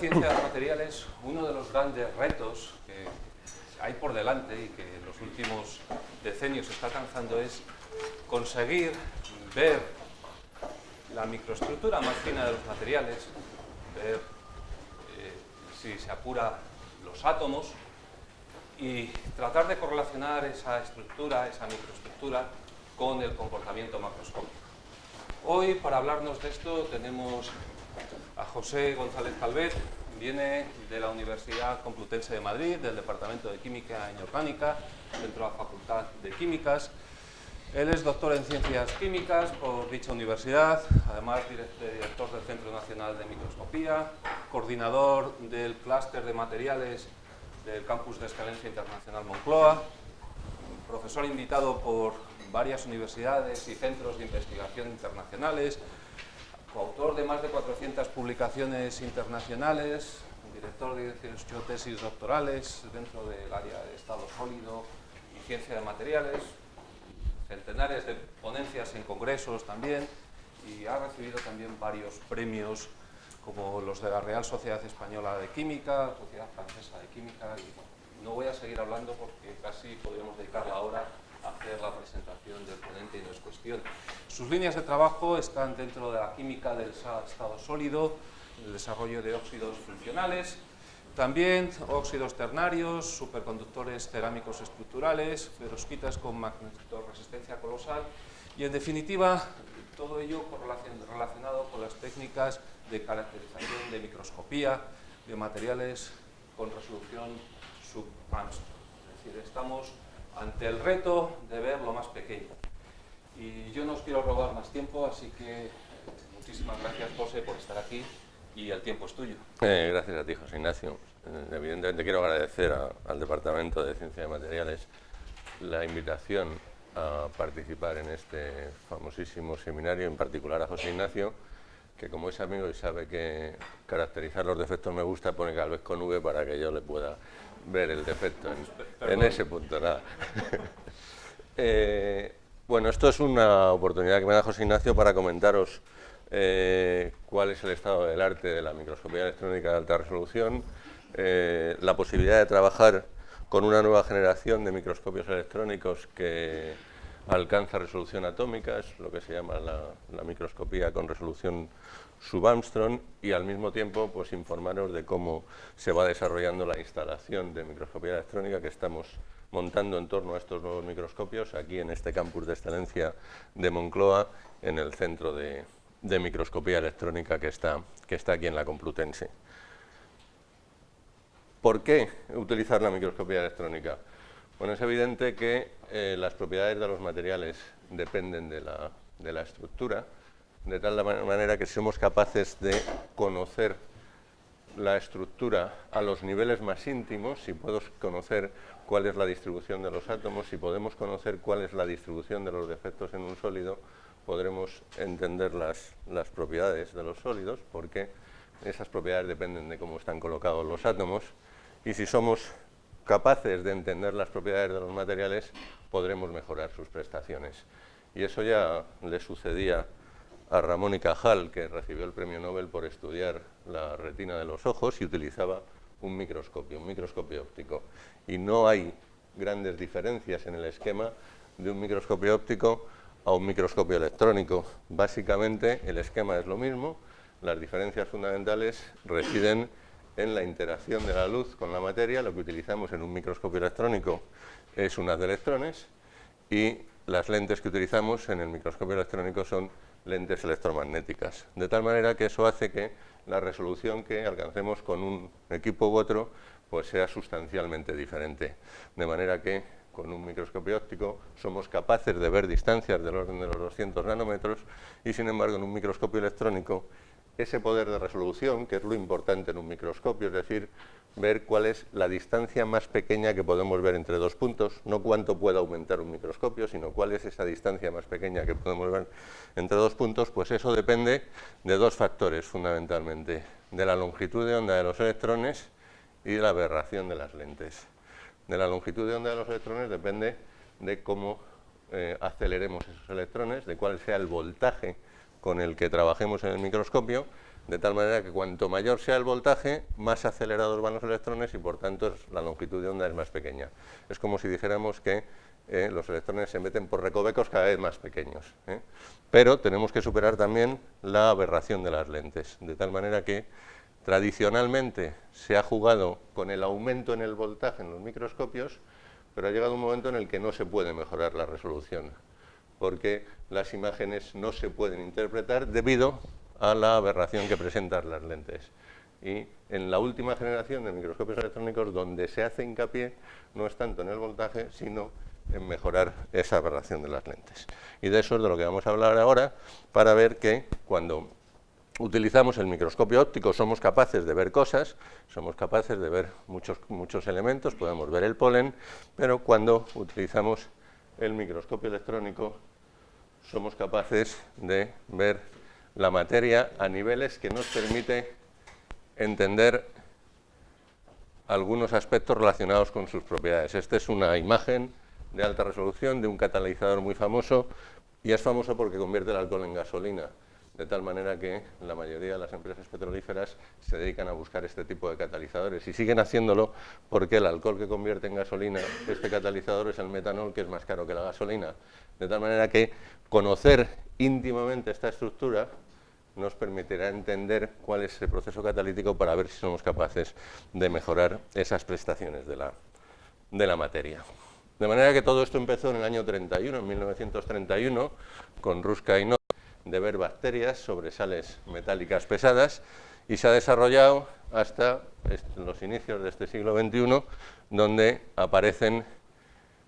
ciencia de los materiales, uno de los grandes retos que hay por delante y que en los últimos decenios se está alcanzando es conseguir ver la microestructura más fina de los materiales, ver, si se apura, los átomos y tratar de correlacionar esa estructura, esa microestructura, con el comportamiento macroscópico. Hoy, para hablarnos de esto, tenemos a José González Calvet. Viene de la Universidad Complutense de Madrid, del Departamento de Química Inorgánica, dentro de la Facultad de Químicas. Él es doctor en Ciencias Químicas por dicha universidad, además director del Centro Nacional de Microscopía, coordinador del Clúster de Materiales del Campus de Excelencia Internacional Moncloa, profesor invitado por varias universidades y centros de investigación internacionales, coautor de más de 400 publicaciones internacionales, director de 18 tesis doctorales dentro del área de estado sólido y ciencia de materiales, centenares de ponencias en congresos también, y ha recibido también varios premios como los de la Real Sociedad Española de Química, la Sociedad Francesa de Química, y no voy a seguir hablando porque casi podríamos dedicar la hora a hacer la presentación del ponente y no es cuestión. Sus líneas de trabajo están dentro de la química del estado sólido, el desarrollo de óxidos funcionales, también óxidos ternarios, superconductores cerámicos estructurales, ferosquitas con magnetoresistencia colosal y, en definitiva, todo ello relacionado con las técnicas de caracterización de microscopía de materiales con resolución sub-Armstrong. Es decir, estamos ante el reto de ver lo más pequeño. Y yo no os quiero robar más tiempo, así que muchísimas gracias, José, por estar aquí y el tiempo es tuyo. Gracias a ti, José Ignacio. Evidentemente quiero agradecer al Departamento de Ciencia de Materiales la invitación a participar en este famosísimo seminario, en particular a José Ignacio, que como es amigo y sabe que caracterizar los defectos me gusta, pone Calvet con V para que yo le pueda ver el defecto en ese punto. Nada. Bueno, esto es una oportunidad que me da José Ignacio para comentaros cuál es el estado del arte de la microscopía electrónica de alta resolución, la posibilidad de trabajar con una nueva generación de microscopios electrónicos que alcanza resolución atómica, es lo que se llama la microscopía con resolución sub-Armstrong, y al mismo tiempo pues informaros de cómo se va desarrollando la instalación de microscopía electrónica que estamos montando en torno a estos nuevos microscopios aquí en este campus de excelencia de Moncloa, en el centro de microscopía electrónica que está aquí en la Complutense. ¿Por qué utilizar la microscopía electrónica? Bueno, es evidente que las propiedades de los materiales dependen de la estructura, de tal manera que si somos capaces de conocer la estructura a los niveles más íntimos, si puedo conocer cuál es la distribución de los átomos, si podemos conocer cuál es la distribución de los defectos en un sólido, podremos entender las propiedades de los sólidos, porque esas propiedades dependen de cómo están colocados los átomos, y si somos capaces de entender las propiedades de los materiales, podremos mejorar sus prestaciones. Y eso ya le sucedía a Ramón y Cajal, que recibió el premio Nobel por estudiar la retina de los ojos y utilizaba un microscopio óptico. Y no hay grandes diferencias en el esquema de un microscopio óptico a un microscopio electrónico. Básicamente el esquema es lo mismo, las diferencias fundamentales residen en la interacción de la luz con la materia. Lo que utilizamos en un microscopio electrónico es un haz de electrones y las lentes que utilizamos en el microscopio electrónico son lentes electromagnéticas, de tal manera que eso hace que la resolución que alcancemos con un equipo u otro pues sea sustancialmente diferente, de manera que con un microscopio óptico somos capaces de ver distancias del orden de los 200 nanómetros y, sin embargo, en un microscopio electrónico ese poder de resolución, que es lo importante en un microscopio, es decir, ver cuál es la distancia más pequeña que podemos ver entre dos puntos, no cuánto puede aumentar un microscopio, sino cuál es esa distancia más pequeña que podemos ver entre dos puntos, pues eso depende de dos factores fundamentalmente, de la longitud de onda de los electrones y de la aberración de las lentes. De la longitud de onda de los electrones depende de cómo aceleremos esos electrones, de cuál sea el voltaje con el que trabajemos en el microscopio. de tal manera que cuanto mayor sea el voltaje, más acelerados van los electrones y por tanto la longitud de onda es más pequeña. Es como si dijéramos que los electrones se meten por recovecos cada vez más pequeños. Pero tenemos que superar también la aberración de las lentes, de tal manera que tradicionalmente se ha jugado con el aumento en el voltaje en los microscopios, pero ha llegado un momento en el que no se puede mejorar la resolución, porque las imágenes no se pueden interpretar debido a la aberración que presentan las lentes. Y en la última generación de microscopios electrónicos, donde se hace hincapié no es tanto en el voltaje, sino en mejorar esa aberración de las lentes. Y de eso es de lo que vamos a hablar ahora, para ver que cuando utilizamos el microscopio óptico somos capaces de ver cosas, somos capaces de ver muchos elementos, podemos ver el polen, pero cuando utilizamos el microscopio electrónico somos capaces de ver la materia a niveles que nos permite entender algunos aspectos relacionados con sus propiedades. Esta es una imagen de alta resolución de un catalizador muy famoso, y es famoso porque convierte el alcohol en gasolina, de tal manera que la mayoría de las empresas petrolíferas se dedican a buscar este tipo de catalizadores y siguen haciéndolo porque el alcohol que convierte en gasolina este catalizador es el metanol, que es más caro que la gasolina, de tal manera que conocer íntimamente esta estructura nos permitirá entender cuál es el proceso catalítico para ver si somos capaces de mejorar esas prestaciones de la materia. De manera que todo esto empezó en el año 31, en 1931, con Ruska y Nock, de ver bacterias sobre sales metálicas pesadas, y se ha desarrollado hasta los inicios de este siglo XXI, donde aparecen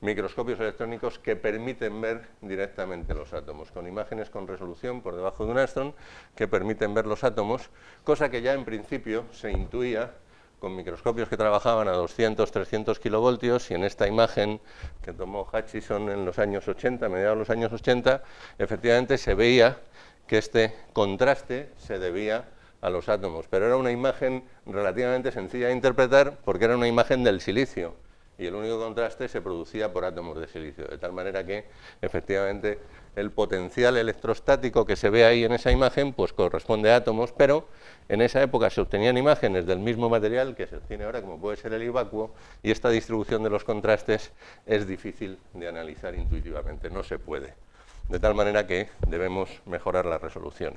microscopios electrónicos que permiten ver directamente los átomos, con imágenes con resolución por debajo de un ángstrom que permiten ver los átomos, cosa que ya en principio se intuía con microscopios que trabajaban a 200, 300 kilovoltios, y en esta imagen que tomó Hutchison en los años 80, mediados de los años 80, efectivamente se veía que este contraste se debía a los átomos, pero era una imagen relativamente sencilla de interpretar porque era una imagen del silicio, y el único contraste se producía por átomos de silicio, de tal manera que efectivamente el potencial electrostático que se ve ahí en esa imagen pues corresponde a átomos, pero en esa época se obtenían imágenes del mismo material que se obtiene ahora, como puede ser el vacuo, y esta distribución de los contrastes es difícil de analizar intuitivamente, no se puede, de tal manera que debemos mejorar la resolución.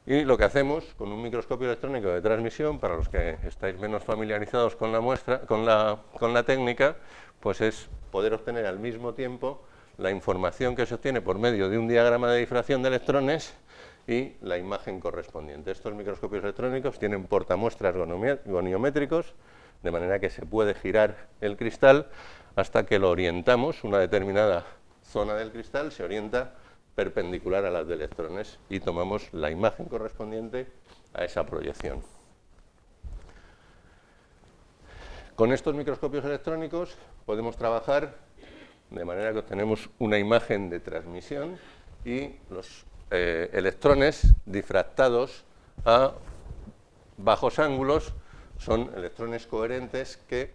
Y lo que hacemos con un microscopio electrónico de transmisión, para los que estáis menos familiarizados con la muestra, con la técnica, pues es poder obtener al mismo tiempo la información que se obtiene por medio de un diagrama de difracción de electrones y la imagen correspondiente. Estos microscopios electrónicos tienen portamuestras goniométricos, de manera que se puede girar el cristal hasta que lo orientamos, una determinada zona del cristal se orienta perpendicular a las de electrones y tomamos la imagen correspondiente a esa proyección. Con estos microscopios electrónicos podemos trabajar de manera que obtenemos una imagen de transmisión y los electrones difractados a bajos ángulos son electrones coherentes que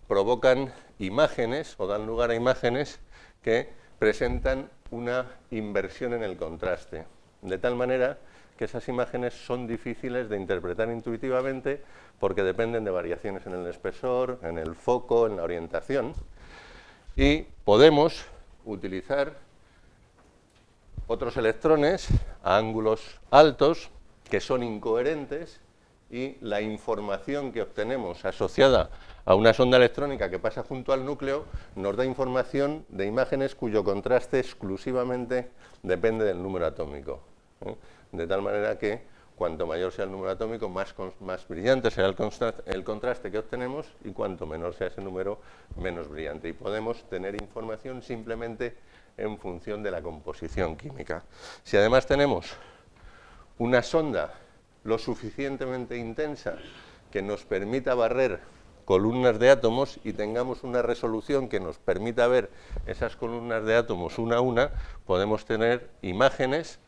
provocan imágenes o dan lugar a imágenes que presentan una inversión en el contraste, de tal manera que esas imágenes son difíciles de interpretar intuitivamente porque dependen de variaciones en el espesor, en el foco, en la orientación, y podemos utilizar otros electrones a ángulos altos que son incoherentes, y la información que obtenemos asociada a una sonda electrónica que pasa junto al núcleo nos da información de imágenes cuyo contraste exclusivamente depende del número atómico, de tal manera que cuanto mayor sea el número atómico, más brillante será el contraste que obtenemos, y cuanto menor sea ese número, menos brillante. Y podemos tener información simplemente en función de la composición química. Si además tenemos una sonda lo suficientemente intensa que nos permita barrer columnas de átomos y tengamos una resolución que nos permita ver esas columnas de átomos una a una, podemos tener imágenes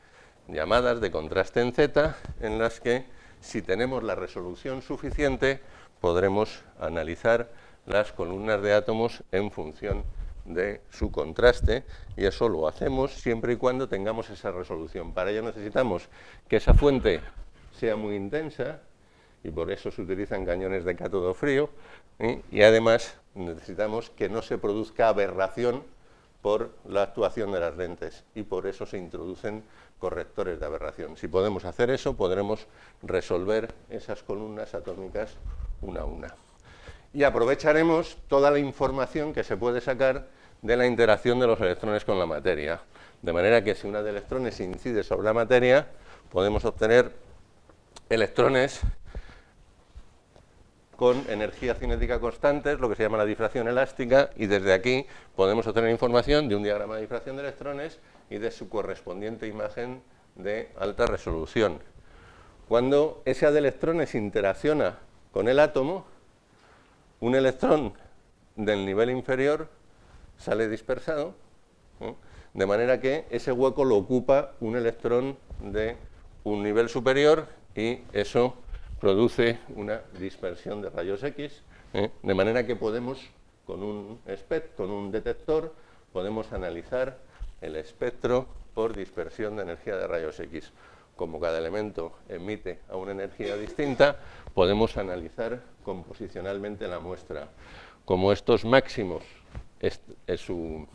llamadas de contraste en Z, en las que, si tenemos la resolución suficiente, podremos analizar las columnas de átomos en función de su contraste, y eso lo hacemos siempre y cuando tengamos esa resolución. Para ello necesitamos que esa fuente sea muy intensa, y por eso se utilizan cañones de cátodo frío, y además necesitamos que no se produzca aberración por la actuación de las lentes, y por eso se introducen correctores de aberración. Si podemos hacer eso, podremos resolver esas columnas atómicas una a una. Y aprovecharemos toda la información que se puede sacar de la interacción de los electrones con la materia. De manera que si una de electrones incide sobre la materia, podemos obtener electrones con energía cinética constante, lo que se llama la difracción elástica, y desde aquí podemos obtener información de un diagrama de difracción de electrones y de su correspondiente imagen de alta resolución. Cuando ese haz de electrones interacciona con el átomo, un electrón del nivel inferior sale dispersado, de manera que ese hueco lo ocupa un electrón de un nivel superior y eso produce una dispersión de rayos X, de manera que podemos, con un detector, podemos analizar el espectro por dispersión de energía de rayos X. Como cada elemento emite a una energía distinta, podemos analizar composicionalmente la muestra. Como estos máximos, su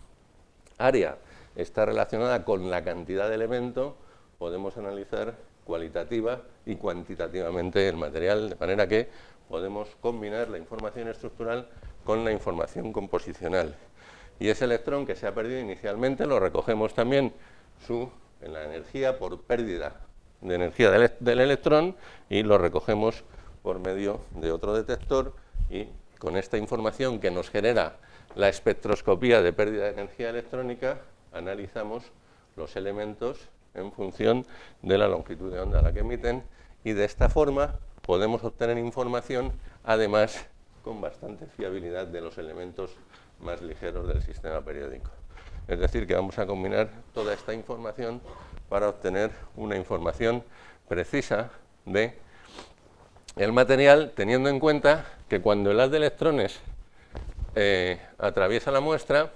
área está relacionada con la cantidad de elemento, podemos analizar cualitativa y cuantitativamente el material, de manera que podemos combinar la información estructural con la información composicional. Y ese electrón que se ha perdido inicialmente lo recogemos también en la energía por pérdida de energía del electrón y lo recogemos por medio de otro detector, y con esta información que nos genera la espectroscopía de pérdida de energía electrónica analizamos los elementos en función de la longitud de onda a la que emiten, y de esta forma podemos obtener información, además con bastante fiabilidad, de los elementos más ligeros del sistema periódico. Es decir, que vamos a combinar toda esta información para obtener una información precisa de el material, teniendo en cuenta que cuando el haz de electrones atraviesa la muestra,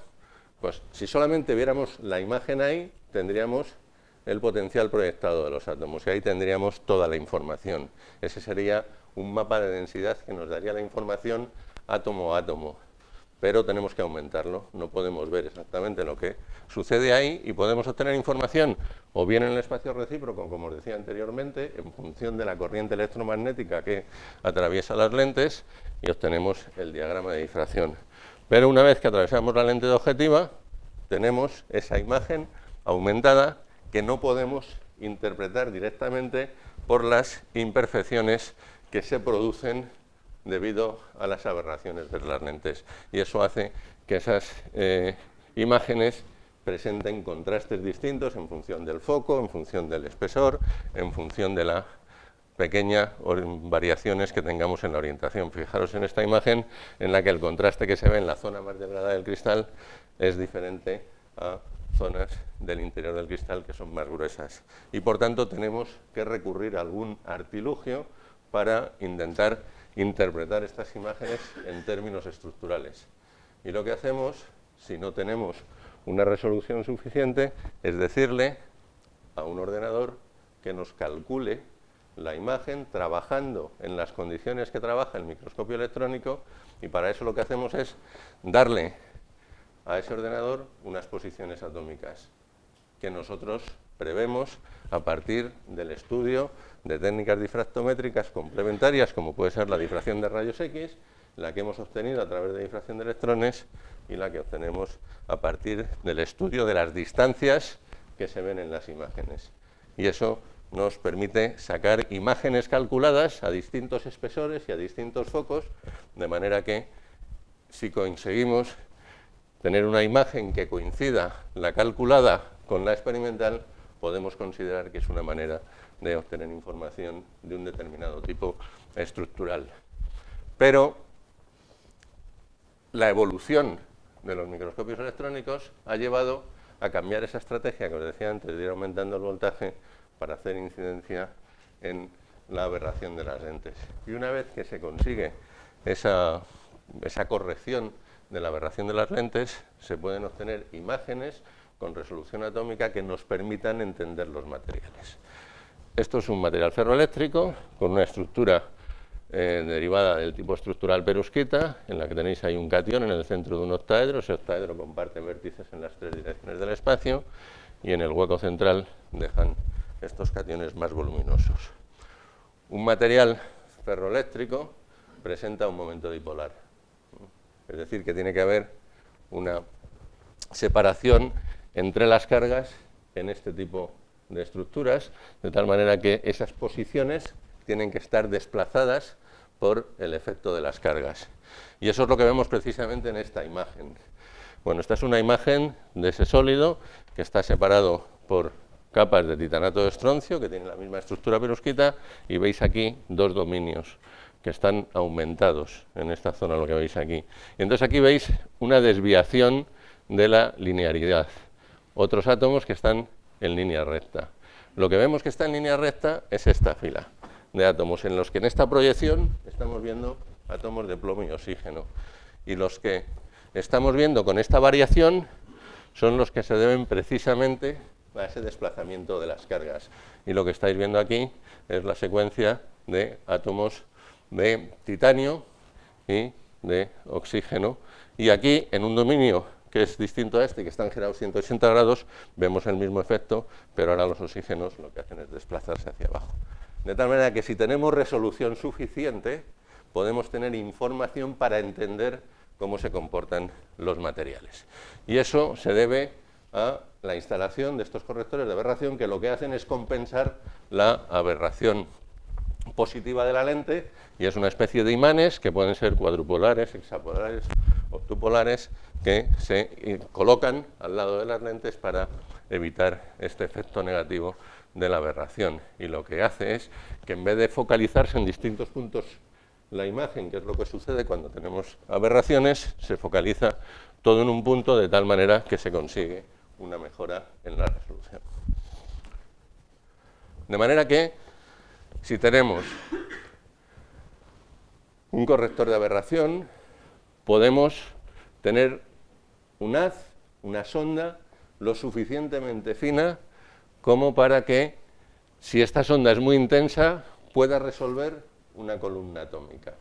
pues si solamente viéramos la imagen ahí, tendríamos el potencial proyectado de los átomos, y ahí tendríamos toda la información. Ese sería un mapa de densidad que nos daría la información átomo a átomo, pero tenemos que aumentarlo, no podemos ver exactamente lo que sucede ahí, y podemos obtener información o bien en el espacio recíproco, como os decía anteriormente, en función de la corriente electromagnética que atraviesa las lentes, y obtenemos el diagrama de difracción. Pero una vez que atravesamos la lente de objetiva, tenemos esa imagen aumentada que no podemos interpretar directamente por las imperfecciones que se producen debido a las aberraciones de las lentes. Y eso hace que esas imágenes presenten contrastes distintos en función del foco, en función del espesor, en función de las pequeñas variaciones que tengamos en la orientación. Fijaros en esta imagen en la que el contraste que se ve en la zona más delgada del cristal es diferente a zonas del interior del cristal que son más gruesas. Y por tanto tenemos que recurrir a algún artilugio para intentar interpretar estas imágenes en términos estructurales. Y lo que hacemos, si no tenemos una resolución suficiente, es decirle a un ordenador que nos calcule la imagen trabajando en las condiciones que trabaja el microscopio electrónico, y para eso lo que hacemos es darle a ese ordenador unas posiciones atómicas que nosotros prevemos a partir del estudio de técnicas difractométricas complementarias, como puede ser la difracción de rayos X, la que hemos obtenido a través de difracción de electrones, y la que obtenemos a partir del estudio de las distancias que se ven en las imágenes. Y eso nos permite sacar imágenes calculadas a distintos espesores y a distintos focos, de manera que si conseguimos tener una imagen que coincida la calculada con la experimental, podemos considerar que es una manera de obtener información de un determinado tipo estructural. Pero la evolución de los microscopios electrónicos ha llevado a cambiar esa estrategia que os decía antes de ir aumentando el voltaje para hacer incidencia en la aberración de las lentes. Y una vez que se consigue esa corrección de la aberración de las lentes, se pueden obtener imágenes con resolución atómica que nos permitan entender los materiales. esto es un material ferroeléctrico con una estructura derivada del tipo estructural perusquita, en la que tenéis ahí un catión en el centro de un octaedro. Ese octaedro comparte vértices en las tres direcciones del espacio y en el hueco central dejan estos cationes más voluminosos. Un material ferroeléctrico presenta un momento dipolar, es decir, que tiene que haber una separación entre las cargas en este tipo de estructuras, de tal manera que esas posiciones tienen que estar desplazadas por el efecto de las cargas. Y eso es lo que vemos precisamente en esta imagen. Bueno, esta es una imagen de ese sólido que está separado por capas de titanato de estroncio, que tienen la misma estructura perusquita, y veis aquí dos dominios que están aumentados en esta zona, lo que veis aquí. Y entonces aquí veis una desviación de la linearidad. Otros átomos que están en línea recta. Lo que vemos que está en línea recta es esta fila de átomos, en los que en esta proyección estamos viendo átomos de plomo y oxígeno. Y los que estamos viendo con esta variación son los que se deben precisamente a ese desplazamiento de las cargas. Y lo que estáis viendo aquí es la secuencia de átomos de titanio y de oxígeno. Y aquí, en un dominio que es distinto a este, que están girados 180 grados, vemos el mismo efecto, pero ahora los oxígenos lo que hacen es desplazarse hacia abajo. De tal manera que si tenemos resolución suficiente, podemos tener información para entender cómo se comportan los materiales. Y eso se debe a la instalación de estos correctores de aberración, que lo que hacen es compensar la aberración positiva de la lente, y es una especie de imanes que pueden ser cuadrupolares, hexapolares, octupolares, que se colocan al lado de las lentes para evitar este efecto negativo de la aberración. Y lo que hace es que, en vez de focalizarse en distintos puntos la imagen, que es lo que sucede cuando tenemos aberraciones, se focaliza todo en un punto, de tal manera que se consigue una mejora en la resolución. De manera que, si tenemos un corrector de aberración, podemos tener un haz, una sonda, lo suficientemente fina como para que, si esta sonda es muy intensa, pueda resolver una columna atómica.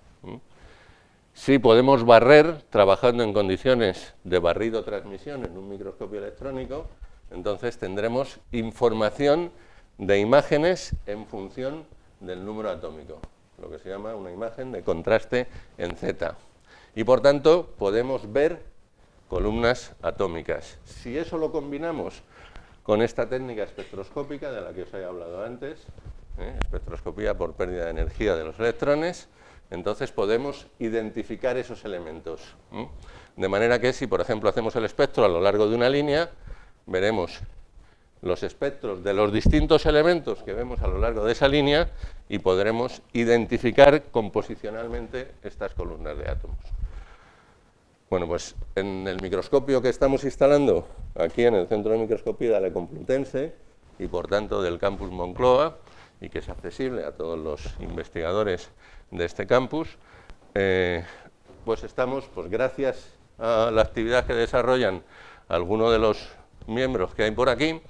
Si podemos barrer, trabajando en condiciones de barrido-transmisión en un microscopio electrónico, entonces tendremos información de imágenes en función del número atómico, lo que se llama una imagen de contraste en Z. Y por tanto podemos ver columnas atómicas. Si eso lo combinamos con esta técnica espectroscópica de la que os he hablado antes, espectroscopía por pérdida de energía de los electrones, entonces podemos identificar esos elementos. De manera que, si por ejemplo hacemos el espectro a lo largo de una línea, veremos los espectros de los distintos elementos que vemos a lo largo de esa línea y podremos identificar composicionalmente estas columnas de átomos. Bueno, pues en el microscopio que estamos instalando aquí en el Centro de Microscopía de la Complutense, y por tanto del campus Moncloa, y que es accesible a todos los investigadores de este campus, pues estamos, pues gracias a la actividad que desarrollan algunos de los miembros que hay por aquí,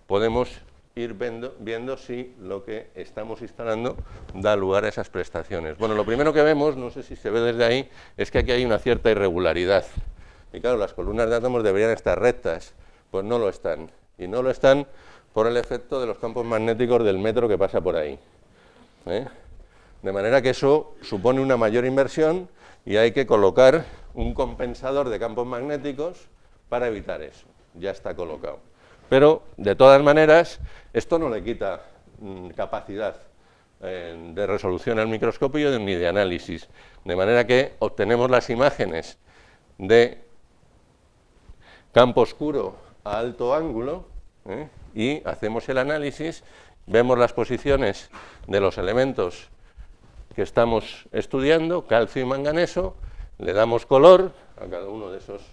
podemos ir viendo si lo que estamos instalando da lugar a esas prestaciones. Bueno, lo primero que vemos, no sé si se ve desde ahí, es que aquí hay una cierta irregularidad. Y claro, las columnas de átomos deberían estar rectas, pues no lo están. Y no lo están por el efecto de los campos magnéticos del metro que pasa por ahí. De manera que eso supone una mayor inversión y hay que colocar un compensador de campos magnéticos para evitar eso. Ya está colocado. Pero, de todas maneras, esto no le quita capacidad de resolución al microscopio ni de análisis. De manera que obtenemos las imágenes de campo oscuro a alto ángulo y hacemos el análisis, vemos las posiciones de los elementos que estamos estudiando, calcio y manganeso, le damos color a cada uno de esos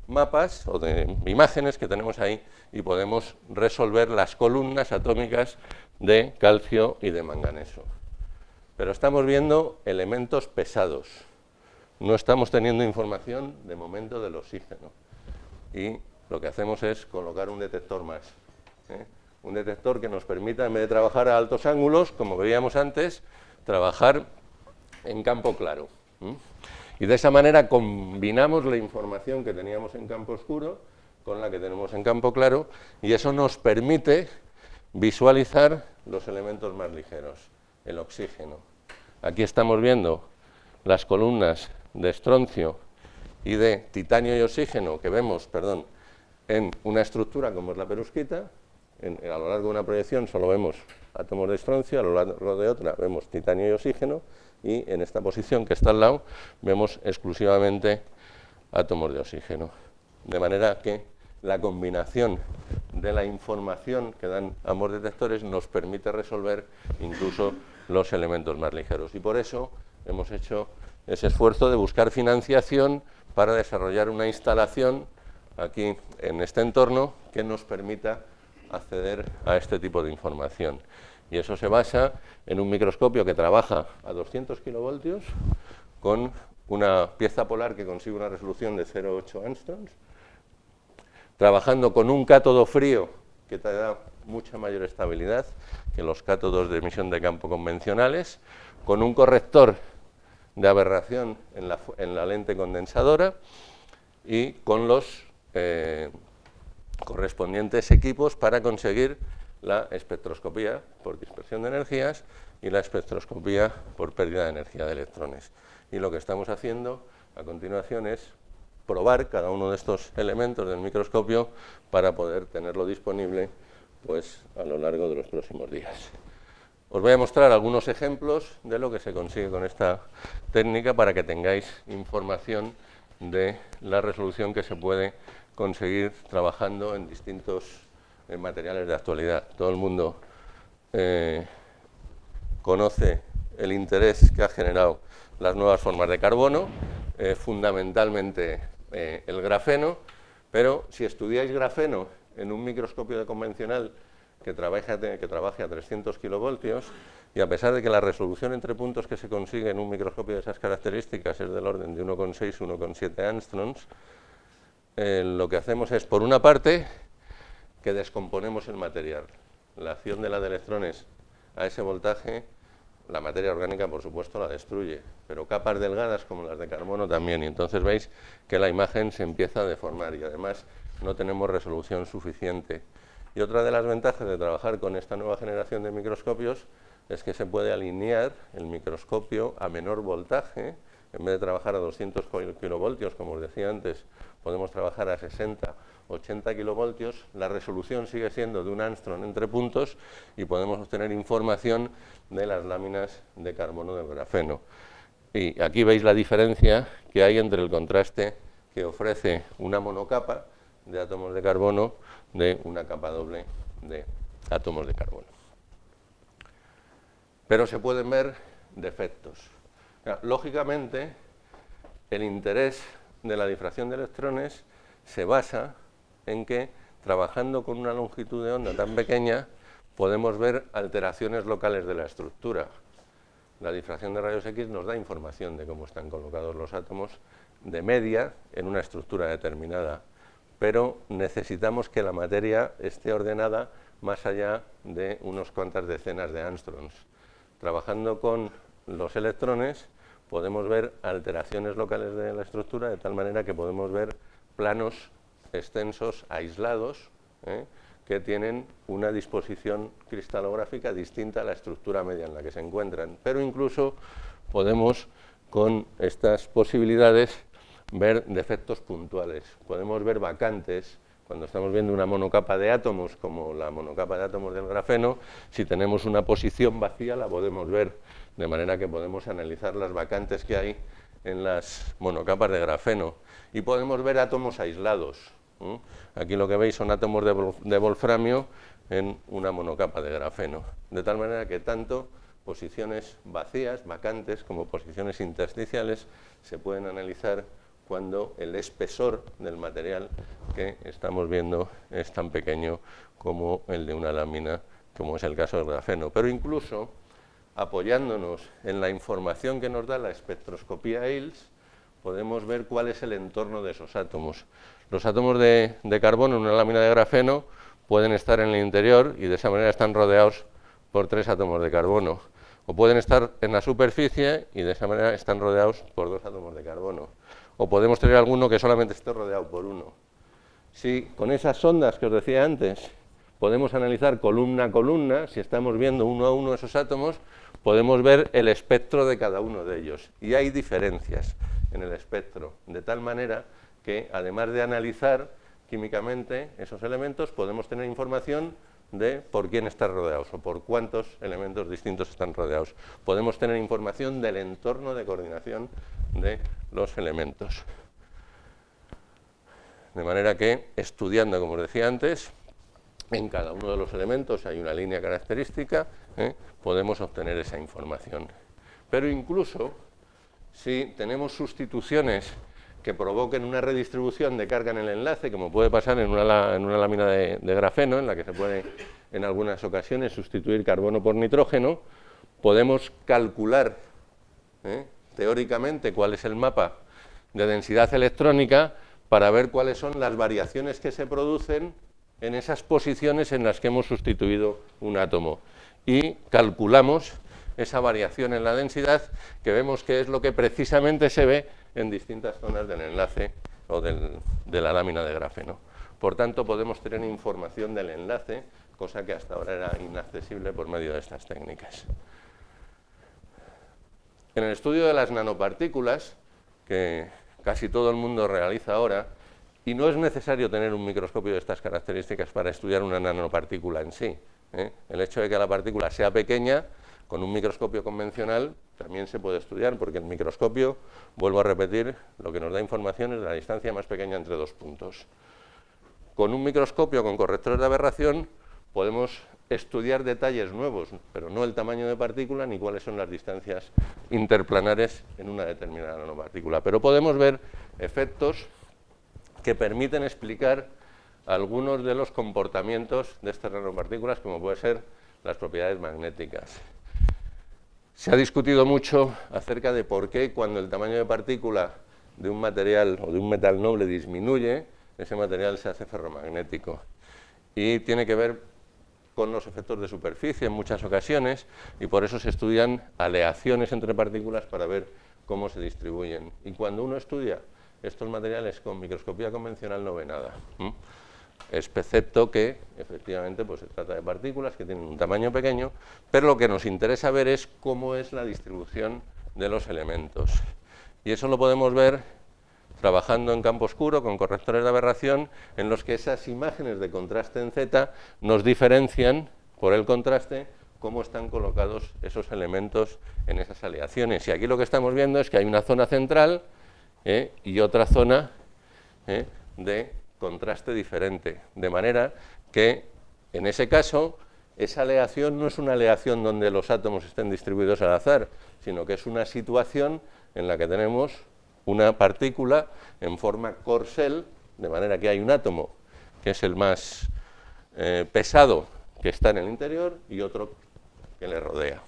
mapas o de imágenes que tenemos ahí y podemos resolver las columnas atómicas de calcio y de manganeso. Pero estamos viendo elementos pesados, no estamos teniendo información de momento del oxígeno y lo que hacemos es colocar un detector más, un detector que nos permita, en vez de trabajar a altos ángulos, como veíamos antes, trabajar en campo claro. Y de esa manera combinamos la información que teníamos en campo oscuro con la que tenemos en campo claro, y eso nos permite visualizar los elementos más ligeros, el oxígeno. Aquí estamos viendo las columnas de estroncio y de titanio y oxígeno que vemos, en una estructura como es la perusquita. A lo largo de una proyección solo vemos átomos de estroncio, a lo largo de otra vemos titanio y oxígeno, y en esta posición que está al lado vemos exclusivamente átomos de oxígeno. De manera que la combinación de la información que dan ambos detectores nos permite resolver incluso los elementos más ligeros. Y por eso hemos hecho ese esfuerzo de buscar financiación para desarrollar una instalación aquí en este entorno que nos permita acceder a este tipo de información. Y eso se basa en un microscopio que trabaja a 200 kilovoltios con una pieza polar que consigue una resolución de 0,8 angstroms, trabajando con un cátodo frío que te da mucha mayor estabilidad que los cátodos de emisión de campo convencionales, con un corrector de aberración en la lente condensadora y con los correspondientes equipos para conseguir la espectroscopía por dispersión de energías y la espectroscopía por pérdida de energía de electrones. Y lo que estamos haciendo a continuación es probar cada uno de estos elementos del microscopio para poder tenerlo disponible pues, a lo largo de los próximos días. Os voy a mostrar algunos ejemplos de lo que se consigue con esta técnica para que tengáis información de la resolución que se puede conseguir trabajando en distintos materiales de actualidad. Todo el mundo conoce el interés que ha generado las nuevas formas de carbono, fundamentalmente el grafeno, pero si estudiáis grafeno en un microscopio convencional que trabaje a 300 kilovoltios, y a pesar de que la resolución entre puntos que se consigue en un microscopio de esas características es del orden de 1,6, 1,7 angstroms, lo que hacemos es, por una parte, que descomponemos el material. La acción de la de electrones a ese voltaje, la materia orgánica, por supuesto, la destruye, pero capas delgadas como las de carbono también, y entonces veis que la imagen se empieza a deformar y además no tenemos resolución suficiente. Y otra de las ventajas de trabajar con esta nueva generación de microscopios es que se puede alinear el microscopio a menor voltaje. En vez de trabajar a 200 kilovoltios, como os decía antes, podemos trabajar a 60, 80 kilovoltios. La resolución sigue siendo de un ángstrom entre puntos y podemos obtener información de las láminas de carbono del grafeno. Y aquí veis la diferencia que hay entre el contraste que ofrece una monocapa de átomos de carbono de una capa doble de átomos de carbono. Pero se pueden ver defectos. Lógicamente, el interés de la difracción de electrones se basa en que, trabajando con una longitud de onda tan pequeña, podemos ver alteraciones locales de la estructura. La difracción de rayos X nos da información de cómo están colocados los átomos de media en una estructura determinada, pero necesitamos que la materia esté ordenada más allá de unas cuantas decenas de angstroms. Trabajando con los electrones podemos ver alteraciones locales de la estructura de tal manera que podemos ver planos extensos aislados que tienen una disposición cristalográfica distinta a la estructura media en la que se encuentran. Pero incluso podemos, con estas posibilidades, ver defectos puntuales. Podemos ver vacantes. Cuando estamos viendo una monocapa de átomos, como la monocapa de átomos del grafeno, si tenemos una posición vacía la podemos ver, de manera que podemos analizar las vacantes que hay en las monocapas de grafeno. Y podemos ver átomos aislados. Aquí lo que veis son átomos de wolframio en una monocapa de grafeno. De tal manera que tanto posiciones vacías, vacantes, como posiciones intersticiales se pueden analizar cuando el espesor del material que estamos viendo es tan pequeño como el de una lámina, como es el caso del grafeno. Pero incluso, apoyándonos en la información que nos da la espectroscopía EILS, podemos ver cuál es el entorno de esos átomos. Los átomos de carbono en una lámina de grafeno pueden estar en el interior y de esa manera están rodeados por 3 átomos de carbono. O pueden estar en la superficie y de esa manera están rodeados por 2 átomos de carbono. O podemos tener alguno que solamente esté rodeado por 1. Si con esas sondas que os decía antes podemos analizar columna a columna, si estamos viendo uno a uno esos átomos, podemos ver el espectro de cada uno de ellos. Y hay diferencias en el espectro, de tal manera que además de analizar químicamente esos elementos, podemos tener información de por quién están rodeados o por cuántos elementos distintos están rodeados. Podemos tener información del entorno de coordinación de los elementos. De manera que, estudiando, como os decía antes, en cada uno de los elementos hay una línea característica, podemos obtener esa información. Pero incluso si tenemos sustituciones que provoquen una redistribución de carga en el enlace, como puede pasar en una lámina de grafeno, en la que se puede en algunas ocasiones sustituir carbono por nitrógeno, podemos calcular teóricamente cuál es el mapa de densidad electrónica para ver cuáles son las variaciones que se producen en esas posiciones en las que hemos sustituido un átomo. Y calculamos esa variación en la densidad, que vemos que es lo que precisamente se ve en distintas zonas del enlace o de la lámina de grafeno. Por tanto, podemos tener información del enlace, cosa que hasta ahora era inaccesible por medio de estas técnicas. En el estudio de las nanopartículas, que casi todo el mundo realiza ahora, y no es necesario tener un microscopio de estas características para estudiar una nanopartícula en sí. El hecho de que la partícula sea pequeña, con un microscopio convencional también se puede estudiar, porque el microscopio, vuelvo a repetir, lo que nos da información es la distancia más pequeña entre 2 puntos. Con un microscopio con correctores de aberración podemos estudiar detalles nuevos, pero no el tamaño de partícula ni cuáles son las distancias interplanares en una determinada nanopartícula. Pero podemos ver efectos que permiten explicar algunos de los comportamientos de estas nanopartículas, como puede ser las propiedades magnéticas. Se ha discutido mucho acerca de por qué cuando el tamaño de partícula de un material o de un metal noble disminuye, ese material se hace ferromagnético. Y tiene que ver con los efectos de superficie en muchas ocasiones, y por eso se estudian aleaciones entre partículas para ver cómo se distribuyen. Y cuando uno estudia estos materiales con microscopía convencional no ve nada, excepto que efectivamente pues, se trata de partículas que tienen un tamaño pequeño, pero lo que nos interesa ver es cómo es la distribución de los elementos. Y eso lo podemos ver trabajando en campo oscuro con correctores de aberración, en los que esas imágenes de contraste en Z nos diferencian por el contraste cómo están colocados esos elementos en esas aleaciones. Y aquí lo que estamos viendo es que hay una zona central y otra zona de contraste diferente, de manera que en ese caso esa aleación no es una aleación donde los átomos estén distribuidos al azar, sino que es una situación en la que tenemos una partícula en forma corcel, de manera que hay un átomo que es el más pesado que está en el interior y otro que le rodea.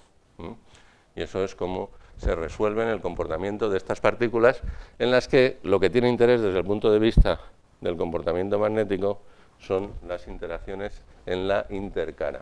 Y eso es como se resuelve en el comportamiento de estas partículas, en las que lo que tiene interés desde el punto de vista del comportamiento magnético son las interacciones en la intercara.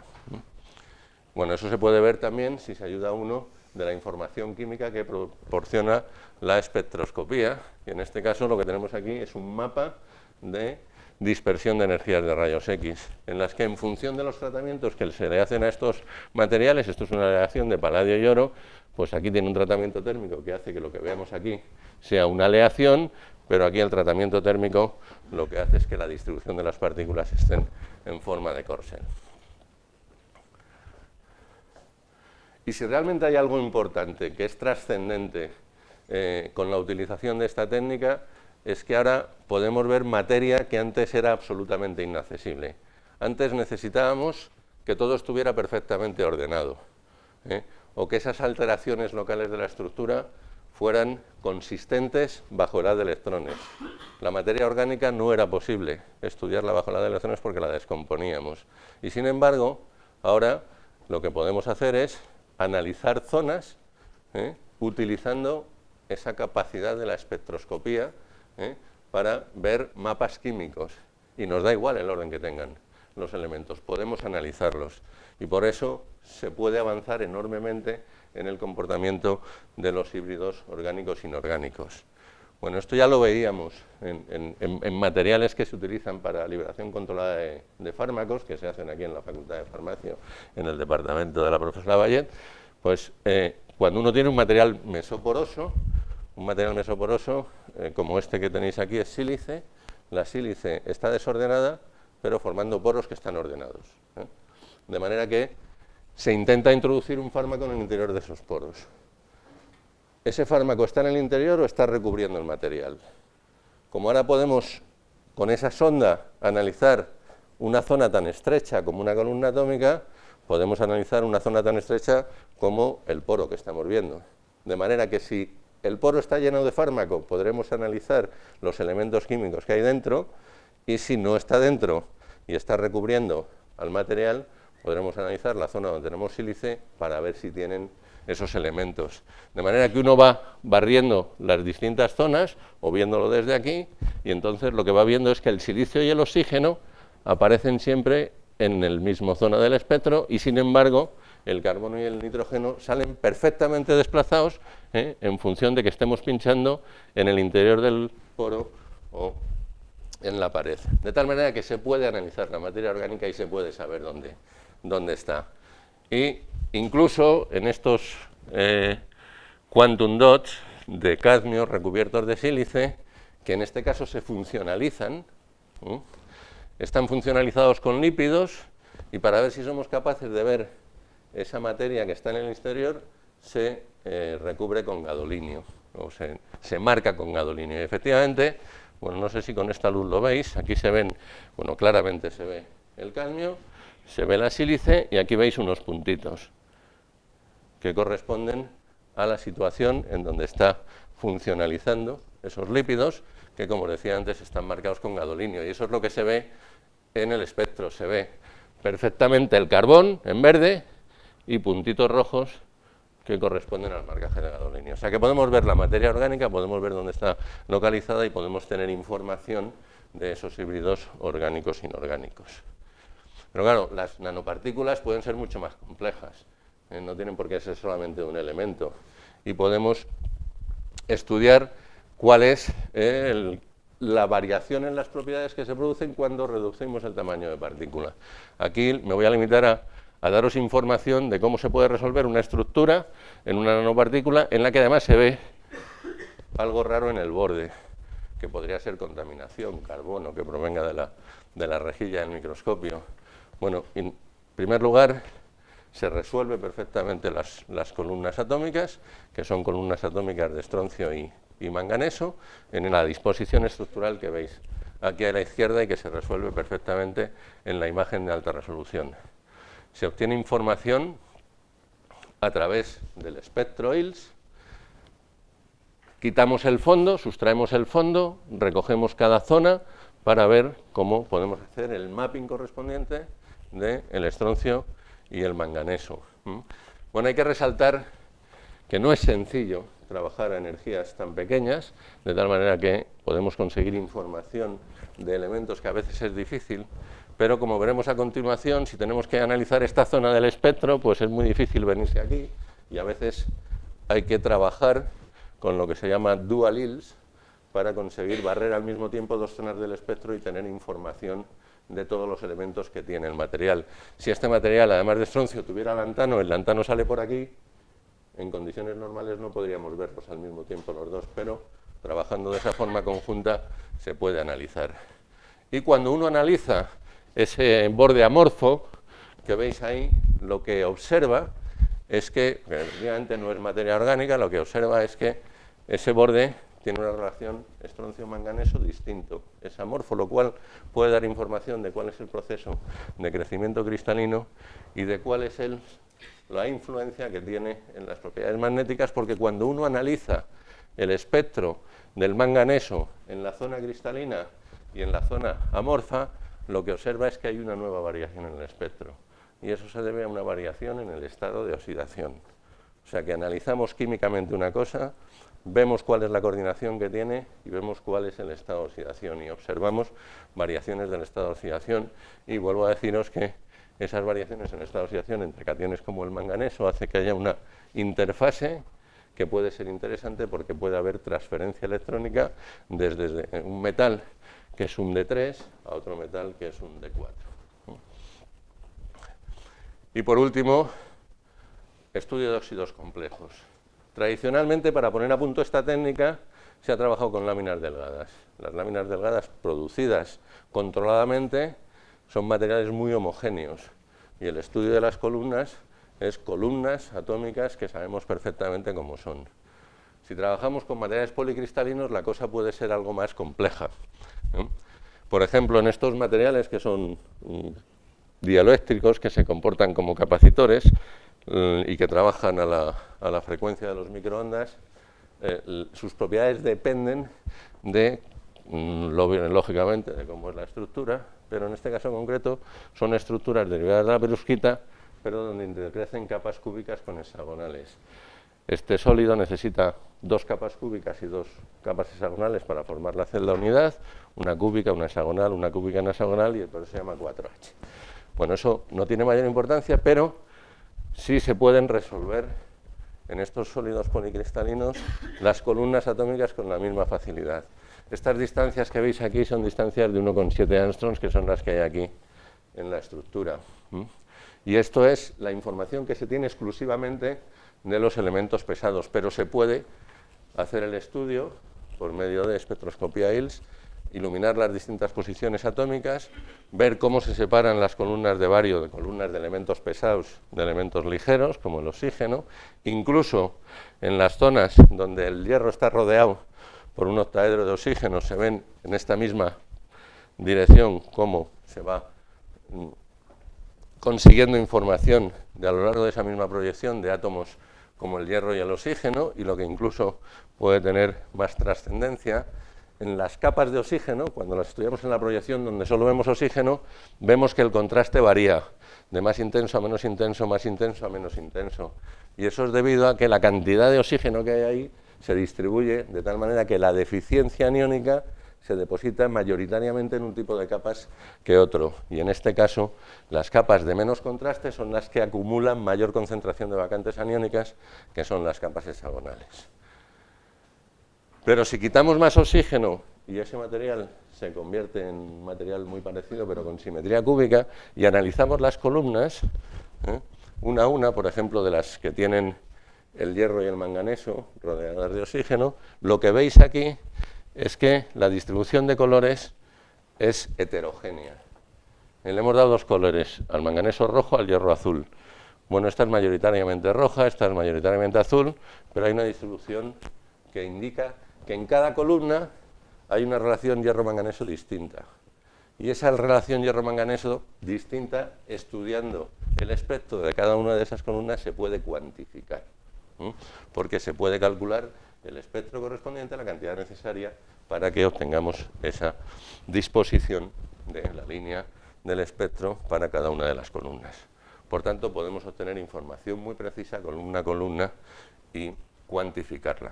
Bueno, eso se puede ver también si se ayuda a uno de la información química que proporciona la espectroscopía, y en este caso lo que tenemos aquí es un mapa de dispersión de energías de rayos X, en las que en función de los tratamientos que se le hacen a estos materiales, esto es una aleación de paladio y oro, pues aquí tiene un tratamiento térmico que hace que lo que veamos aquí sea una aleación, pero aquí el tratamiento térmico lo que hace es que la distribución de las partículas estén en forma de corcel. Y si realmente hay algo importante que es trascendente con la utilización de esta técnica, es que ahora podemos ver materia que antes era absolutamente inaccesible. Antes necesitábamos que todo estuviera perfectamente ordenado, o que esas alteraciones locales de la estructura fueran consistentes bajo el haz de electrones. La materia orgánica no era posible estudiarla bajo el haz de electrones porque la descomponíamos. Y sin embargo, ahora lo que podemos hacer es analizar zonas utilizando esa capacidad de la espectroscopía para ver mapas químicos. Y nos da igual el orden que tengan. los elementos, podemos analizarlos y por eso se puede avanzar enormemente en el comportamiento de los híbridos orgánicos e inorgánicos. Bueno, esto ya lo veíamos en materiales que se utilizan para liberación controlada de fármacos, que se hacen aquí en la Facultad de Farmacia, en el departamento de la profesora Vallet. Pues cuando uno tiene un material mesoporoso como este que tenéis aquí es sílice, la sílice está desordenada, pero formando poros que están ordenados, ¿eh? De manera que se intenta introducir un fármaco en el interior de esos poros. ¿Ese fármaco está en el interior o está recubriendo el material? Como ahora podemos, con esa sonda, analizar una zona tan estrecha como una columna atómica, podemos analizar una zona tan estrecha como el poro que estamos viendo. De manera que si el poro está lleno de fármaco, podremos analizar los elementos químicos que hay dentro, y si no está dentro y está recubriendo al material, podremos analizar la zona donde tenemos sílice para ver si tienen esos elementos. De manera que uno va barriendo las distintas zonas o viéndolo desde aquí, y entonces lo que va viendo es que el silicio y el oxígeno aparecen siempre en el mismo zona del espectro y sin embargo el carbono y el nitrógeno salen perfectamente desplazados en función de que estemos pinchando en el interior del poro o en la pared. De tal manera que se puede analizar la materia orgánica y se puede saber dónde está. Y incluso en estos quantum dots de cadmio recubiertos de sílice, que en este caso se funcionalizan, están funcionalizados con lípidos, y para ver si somos capaces de ver esa materia que está en el exterior, se recubre con gadolinio, o se marca con gadolinio. Y efectivamente, bueno, no sé si con esta luz lo veis, aquí se ven, bueno, claramente se ve el cadmio, se ve la sílice y aquí veis unos puntitos que corresponden a la situación en donde está funcionalizando esos lípidos que, como decía antes, están marcados con gadolinio, y eso es lo que se ve en el espectro. Se ve perfectamente el carbón en verde y puntitos rojos que corresponden al marcaje de gadolinio. O sea que podemos ver la materia orgánica, podemos ver dónde está localizada y podemos tener información de esos híbridos orgánicos e inorgánicos. Pero claro, las nanopartículas pueden ser mucho más complejas, no tienen por qué ser solamente un elemento, y podemos estudiar cuál es la variación en las propiedades que se producen cuando reducimos el tamaño de partícula. Aquí me voy a limitar a daros información de cómo se puede resolver una estructura en una nanopartícula en la que además se ve algo raro en el borde, que podría ser contaminación, carbono, que provenga de la rejilla del microscopio. Bueno, en primer lugar, se resuelve perfectamente las columnas atómicas, que son columnas atómicas de estroncio y manganeso, en la disposición estructural que veis aquí a la izquierda y que se resuelve perfectamente en la imagen de alta resolución. Se obtiene información a través del espectro ILS, quitamos el fondo, sustraemos el fondo, recogemos cada zona para ver cómo podemos hacer el mapping correspondiente del estroncio y el manganeso. Bueno, hay que resaltar que no es sencillo trabajar a energías tan pequeñas, de tal manera que podemos conseguir información de elementos que a veces es difícil, pero como veremos a continuación, si tenemos que analizar esta zona del espectro, pues es muy difícil venirse aquí, y a veces hay que trabajar con lo que se llama dual ILS para conseguir barrer al mismo tiempo dos zonas del espectro y tener información de todos los elementos que tiene el material. Si este material, además de estroncio, tuviera lantano, el lantano sale por aquí, en condiciones normales no podríamos verlos al mismo tiempo los dos, pero trabajando de esa forma conjunta se puede analizar. Y cuando uno analiza ese borde amorfo que veis ahí, lo que observa es que, efectivamente no es materia orgánica, lo que observa es que ese borde tiene una relación estroncio-manganeso distinto, es amorfo, lo cual puede dar información de cuál es el proceso de crecimiento cristalino y de cuál es la influencia que tiene en las propiedades magnéticas, porque cuando uno analiza el espectro del manganeso en la zona cristalina y en la zona amorfa, lo que observa es que hay una nueva variación en el espectro, y eso se debe a una variación en el estado de oxidación. O sea que analizamos químicamente una cosa, vemos cuál es la coordinación que tiene y vemos cuál es el estado de oxidación y observamos variaciones del estado de oxidación y vuelvo a deciros que esas variaciones en el estado de oxidación entre cationes como el manganeso hace que haya una interfase que puede ser interesante porque puede haber transferencia electrónica desde un metal que es un D3 a otro metal que es un D4. Y por último, estudio de óxidos complejos. Tradicionalmente, para poner a punto esta técnica, se ha trabajado con láminas delgadas. Las láminas delgadas producidas controladamente son materiales muy homogéneos y el estudio de las columnas es columnas atómicas que sabemos perfectamente cómo son. Si trabajamos con materiales policristalinos, la cosa puede ser algo más compleja, ¿no? Por ejemplo, en estos materiales que son dieléctricos, que se comportan como capacitores y que trabajan a la frecuencia de los microondas, sus propiedades dependen de, lógicamente, de cómo es la estructura, pero en este caso concreto son estructuras derivadas de la perusquita, pero donde intercrecen capas cúbicas con hexagonales. Este sólido necesita 2 capas cúbicas y 2 capas hexagonales para formar la celda unidad, una cúbica, una hexagonal, una cúbica, una hexagonal, y por eso se llama 4H. Bueno, eso no tiene mayor importancia, pero sí se pueden resolver en estos sólidos policristalinos las columnas atómicas con la misma facilidad. Estas distancias que veis aquí son distancias de 1,7 angstroms, que son las que hay aquí en la estructura. Y esto es la información que se tiene exclusivamente de los elementos pesados, pero se puede hacer el estudio por medio de espectroscopía ILS, iluminar las distintas posiciones atómicas, ver cómo se separan las columnas de bario de columnas de elementos pesados de elementos ligeros, como el oxígeno, incluso en las zonas donde el hierro está rodeado por un octaedro de oxígeno, se ven en esta misma dirección cómo se va consiguiendo información a lo largo de esa misma proyección de átomos como el hierro y el oxígeno, y lo que incluso puede tener más trascendencia, en las capas de oxígeno, cuando las estudiamos en la proyección donde solo vemos oxígeno, vemos que el contraste varía de más intenso a menos intenso, más intenso a menos intenso, y eso es debido a que la cantidad de oxígeno que hay ahí se distribuye de tal manera que la deficiencia aniónica se deposita mayoritariamente en un tipo de capas que otro, y en este caso las capas de menos contraste son las que acumulan mayor concentración de vacantes aniónicas, que son las capas hexagonales. Pero si quitamos más oxígeno y ese material se convierte en un material muy parecido pero con simetría cúbica, y analizamos las columnas, una a una, por ejemplo, de las que tienen el hierro y el manganeso rodeadas de oxígeno, lo que veis aquí es que la distribución de colores es heterogénea. Le hemos dado 2 colores, al manganeso rojo, al hierro azul. Bueno, esta es mayoritariamente roja, esta es mayoritariamente azul, pero hay una distribución que indica que en cada columna hay una relación hierro-manganeso distinta. Y esa relación hierro-manganeso distinta, estudiando el espectro de cada una de esas columnas, se puede cuantificar, porque se puede calcular el espectro correspondiente a la cantidad necesaria para que obtengamos esa disposición de la línea del espectro para cada una de las columnas. Por tanto, podemos obtener información muy precisa columna a columna y cuantificarla.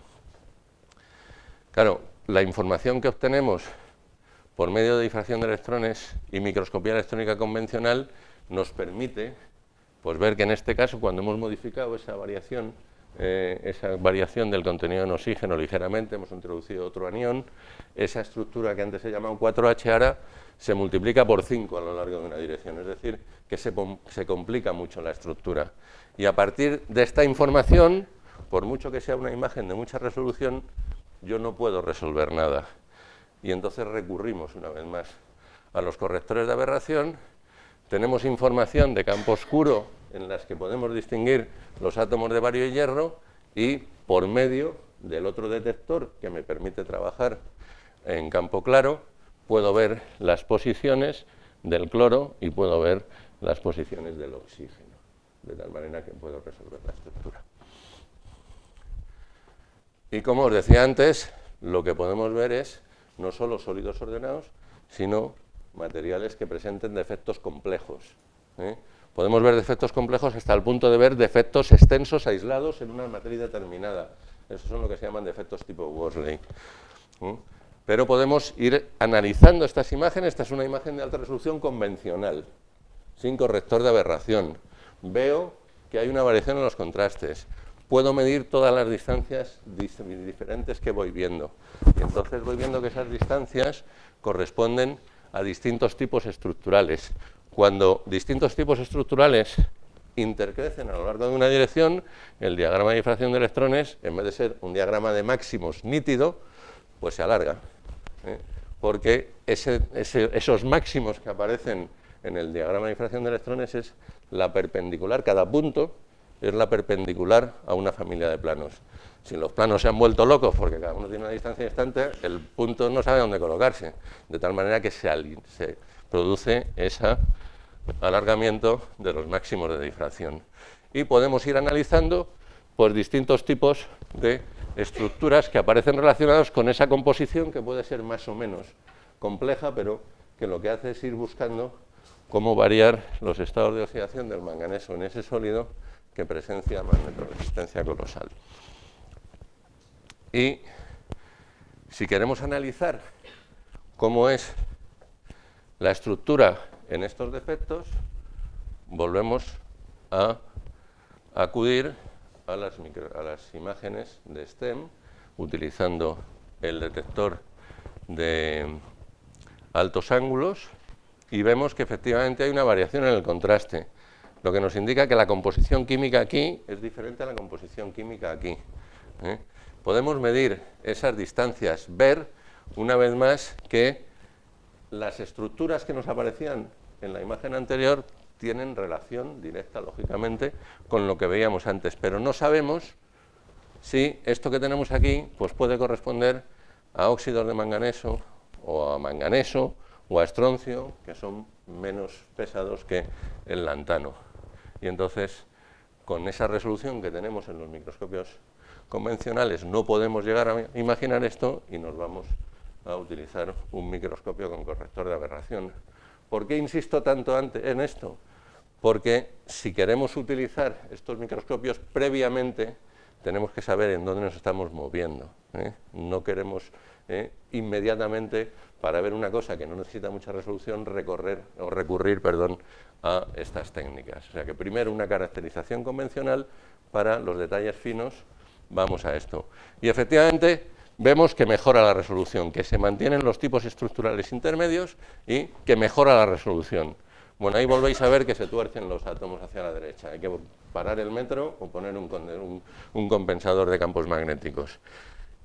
Claro, la información que obtenemos por medio de difracción de electrones y microscopía electrónica convencional nos permite pues, ver que en este caso, cuando hemos modificado esa variación del contenido en oxígeno ligeramente, hemos introducido otro anión, esa estructura que antes se llamaba 4H ahora se multiplica por 5 a lo largo de una dirección, es decir, que se complica mucho la estructura. Y a partir de esta información, por mucho que sea una imagen de mucha resolución, yo no puedo resolver nada. Y entonces recurrimos una vez más a los correctores de aberración. Tenemos información de campo oscuro en las que podemos distinguir los átomos de bario y hierro, y por medio del otro detector que me permite trabajar en campo claro, puedo ver las posiciones del cloro y puedo ver las posiciones del oxígeno, de tal manera que puedo resolver la estructura. Y como os decía antes, lo que podemos ver es no solo sólidos ordenados, sino materiales que presenten defectos complejos. Podemos ver defectos complejos hasta el punto de ver defectos extensos aislados en una matriz determinada. Esos son lo que se llaman defectos tipo Worsley. Pero podemos ir analizando estas imágenes. Esta es una imagen de alta resolución convencional, sin corrector de aberración. Veo que hay una variación en los contrastes. Puedo medir todas las distancias diferentes que voy viendo. Y entonces voy viendo que esas distancias corresponden a distintos tipos estructurales. Cuando distintos tipos estructurales intercrecen a lo largo de una dirección, el diagrama de difracción de electrones, en vez de ser un diagrama de máximos nítido, pues se alarga. Porque esos máximos que aparecen en el diagrama de difracción de electrones es la perpendicular, cada punto es la perpendicular a una familia de planos. Si los planos se han vuelto locos porque cada uno tiene una distancia distante, el punto no sabe dónde colocarse, de tal manera que se produce ese alargamiento de los máximos de difracción. Y podemos ir analizando pues, distintos tipos de estructuras que aparecen relacionados con esa composición que puede ser más o menos compleja, pero que lo que hace es ir buscando cómo variar los estados de oxidación del manganeso en ese sólido que presencia magnetoresistencia colosal. Y si queremos analizar cómo es la estructura en estos defectos, volvemos a acudir a las imágenes de STEM utilizando el detector de altos ángulos y vemos que efectivamente hay una variación en el contraste, lo que nos indica que la composición química aquí es diferente a la composición química aquí. Podemos medir esas distancias, ver una vez más que las estructuras que nos aparecían en la imagen anterior tienen relación directa, lógicamente, con lo que veíamos antes, pero no sabemos si esto que tenemos aquí pues puede corresponder a óxidos de manganeso o a manganeso o a estroncio, que son menos pesados que el lantano. Y entonces, con esa resolución que tenemos en los microscopios convencionales, no podemos llegar a imaginar esto y nos vamos a utilizar un microscopio con corrector de aberración. ¿Por qué insisto tanto en esto? Porque si queremos utilizar estos microscopios previamente, tenemos que saber en dónde nos estamos moviendo. No queremos inmediatamente, para ver una cosa que no necesita mucha resolución, recurrir a estas técnicas. O sea que primero una caracterización convencional, para los detalles finos vamos a esto. Y efectivamente vemos que mejora la resolución, que se mantienen los tipos estructurales intermedios y que mejora la resolución. Bueno, ahí volvéis a ver que se tuercen los átomos hacia la derecha. Hay que parar el metro o poner un compensador de campos magnéticos.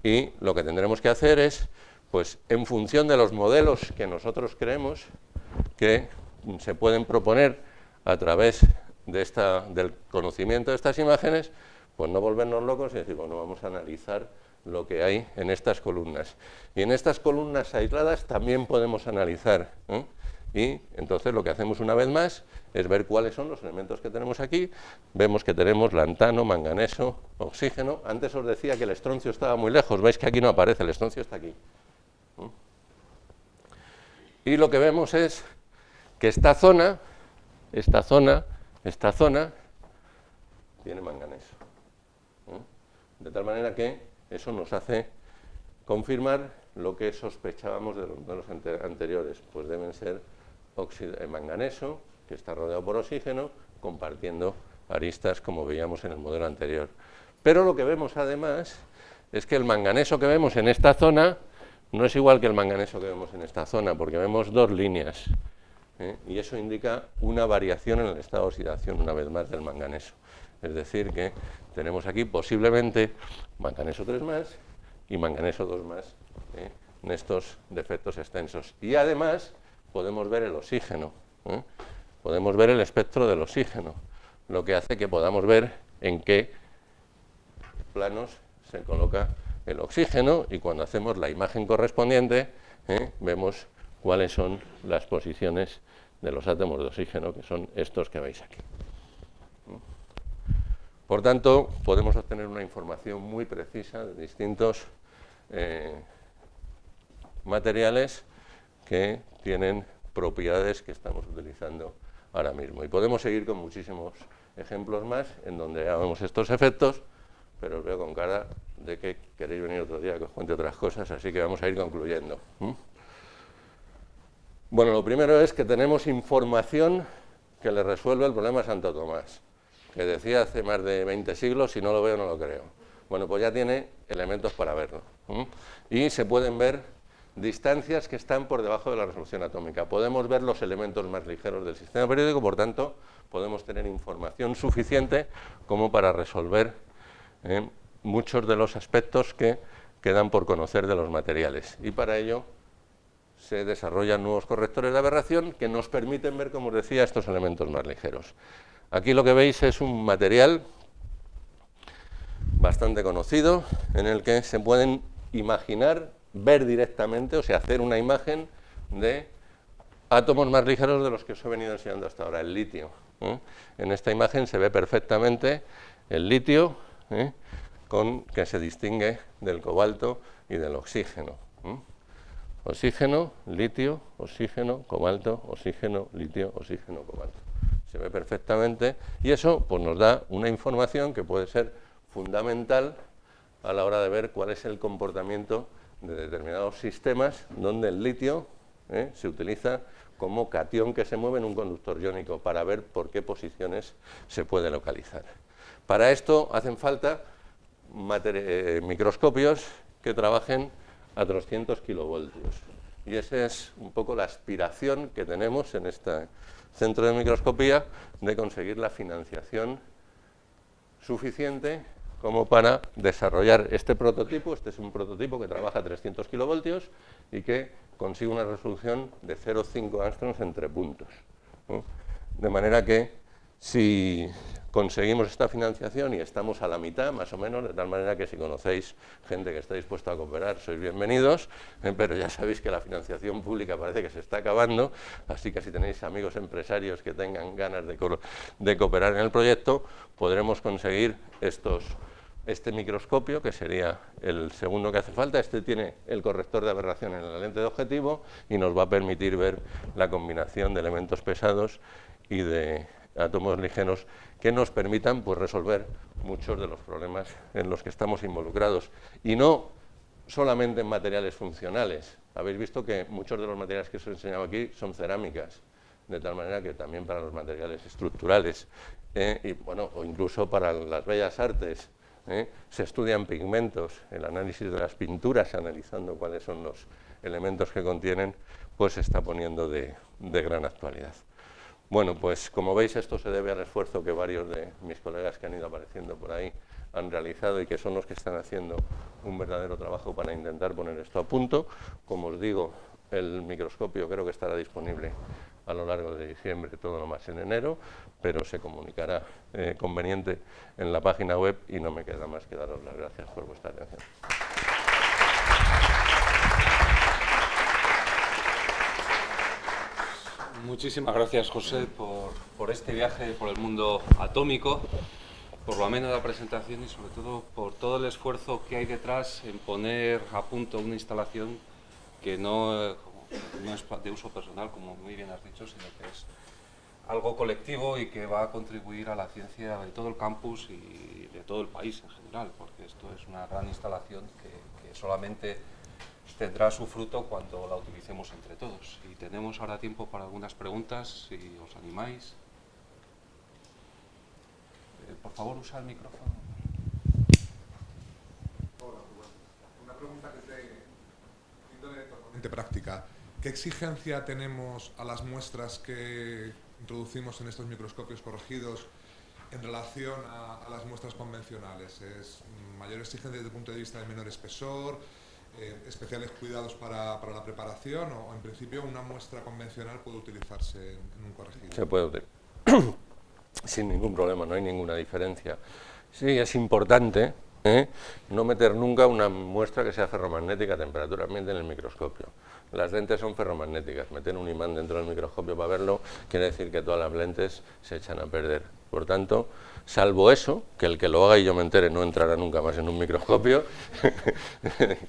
Y lo que tendremos que hacer es, pues en función de los modelos que nosotros creemos que se pueden proponer a través de del conocimiento de estas imágenes, pues no volvernos locos y decir, bueno, vamos a analizar lo que hay en estas columnas. Y en estas columnas aisladas también podemos analizar. Y entonces lo que hacemos una vez más es ver cuáles son los elementos que tenemos aquí. Vemos que tenemos lantano, manganeso, oxígeno. Antes os decía que el estroncio estaba muy lejos. Veis que aquí no aparece, el estroncio está aquí. Y lo que vemos es que esta zona tiene manganeso. De tal manera que eso nos hace confirmar lo que sospechábamos de los modelos anteriores, pues deben ser manganeso, que está rodeado por oxígeno, compartiendo aristas como veíamos en el modelo anterior. Pero lo que vemos además es que el manganeso que vemos en esta zona no es igual que el manganeso que vemos en esta zona, porque vemos dos líneas, y eso indica una variación en el estado de oxidación, una vez más, del manganeso. Es decir, que tenemos aquí posiblemente manganeso 3+, y manganeso 2+, en estos defectos extensos. Y además podemos ver el oxígeno, podemos ver el espectro del oxígeno, lo que hace que podamos ver en qué planos se coloca el oxígeno, y cuando hacemos la imagen correspondiente vemos cuáles son las posiciones de los átomos de oxígeno, que son estos que veis aquí. Por tanto, podemos obtener una información muy precisa de distintos materiales que tienen propiedades que estamos utilizando ahora mismo. Y podemos seguir con muchísimos ejemplos más en donde vemos estos efectos, pero os veo con cara de que queréis venir otro día que os cuente otras cosas, así que vamos a ir concluyendo. Bueno, lo primero es que tenemos información que le resuelve el problema a Santo Tomás, que decía hace más de 20 siglos, si no lo veo no lo creo. Bueno, pues ya tiene elementos para verlo. Y se pueden ver distancias que están por debajo de la resolución atómica. Podemos ver los elementos más ligeros del sistema periódico, por tanto, podemos tener información suficiente como para resolver muchos de los aspectos que quedan por conocer de los materiales. Y para ello se desarrollan nuevos correctores de aberración que nos permiten ver, como os decía, estos elementos más ligeros. Aquí lo que veis es un material bastante conocido en el que se pueden imaginar, ver directamente, o sea, hacer una imagen de átomos más ligeros de los que os he venido enseñando hasta ahora, el litio. En esta imagen se ve perfectamente el litio, que se distingue del cobalto y del oxígeno. Oxígeno, litio, oxígeno, cobalto, oxígeno, litio, oxígeno, cobalto. Se ve perfectamente y eso pues, nos da una información que puede ser fundamental a la hora de ver cuál es el comportamiento de determinados sistemas donde el litio se utiliza como catión que se mueve en un conductor iónico para ver por qué posiciones se puede localizar. Para esto hacen falta microscopios que trabajen a 300 kilovoltios. Y esa es un poco la aspiración que tenemos en este centro de microscopía de conseguir la financiación suficiente como para desarrollar este prototipo. Este es un prototipo que trabaja a 300 kilovoltios y que consigue una resolución de 0,5 angstroms entre puntos. De manera que si conseguimos esta financiación y estamos a la mitad, más o menos, de tal manera que si conocéis gente que está dispuesta a cooperar, sois bienvenidos, pero ya sabéis que la financiación pública parece que se está acabando, así que si tenéis amigos empresarios que tengan ganas de cooperar en el proyecto, podremos conseguir este microscopio, que sería el segundo que hace falta. Este tiene el corrector de aberración en la lente de objetivo y nos va a permitir ver la combinación de elementos pesados y de átomos ligeros que nos permitan pues, resolver muchos de los problemas en los que estamos involucrados. Y no solamente en materiales funcionales. Habéis visto que muchos de los materiales que os he enseñado aquí son cerámicas, de tal manera que también para los materiales estructurales, y, bueno, o incluso para las bellas artes, se estudian pigmentos, el análisis de las pinturas, analizando cuáles son los elementos que contienen, pues se está poniendo de gran actualidad. Bueno, pues como veis esto se debe al esfuerzo que varios de mis colegas que han ido apareciendo por ahí han realizado y que son los que están haciendo un verdadero trabajo para intentar poner esto a punto. Como os digo, el microscopio creo que estará disponible a lo largo de diciembre, todo lo más en enero, pero se comunicará conveniente en la página web y no me queda más que daros las gracias por vuestra atención. Muchísimas gracias, José, por este viaje por el mundo atómico, por lo ameno de la presentación y sobre todo por todo el esfuerzo que hay detrás en poner a punto una instalación que no es de uso personal, como muy bien has dicho, sino que es algo colectivo y que va a contribuir a la ciencia de todo el campus y de todo el país en general, porque esto es una gran instalación que solamente tendrá su fruto cuando la utilicemos entre todos. Y tenemos ahora tiempo para algunas preguntas, si os animáis. Por favor, usa el micrófono. Hola, una pregunta que te índole totalmente práctica. ¿Qué exigencia tenemos a las muestras que introducimos en estos microscopios corregidos en relación a las muestras convencionales? ¿Es mayor exigencia desde el punto de vista de menor espesor? ¿Especiales cuidados para la preparación o en principio una muestra convencional puede utilizarse en un corregido? Se puede utilizar sin ningún problema, no hay ninguna diferencia. Sí, es importante no meter nunca una muestra que sea ferromagnética a temperatura ambiente en el microscopio. Las lentes son ferromagnéticas, meter un imán dentro del microscopio para verlo quiere decir que todas las lentes se echan a perder. Por tanto, salvo eso, que el que lo haga y yo me entere no entrará nunca más en un microscopio,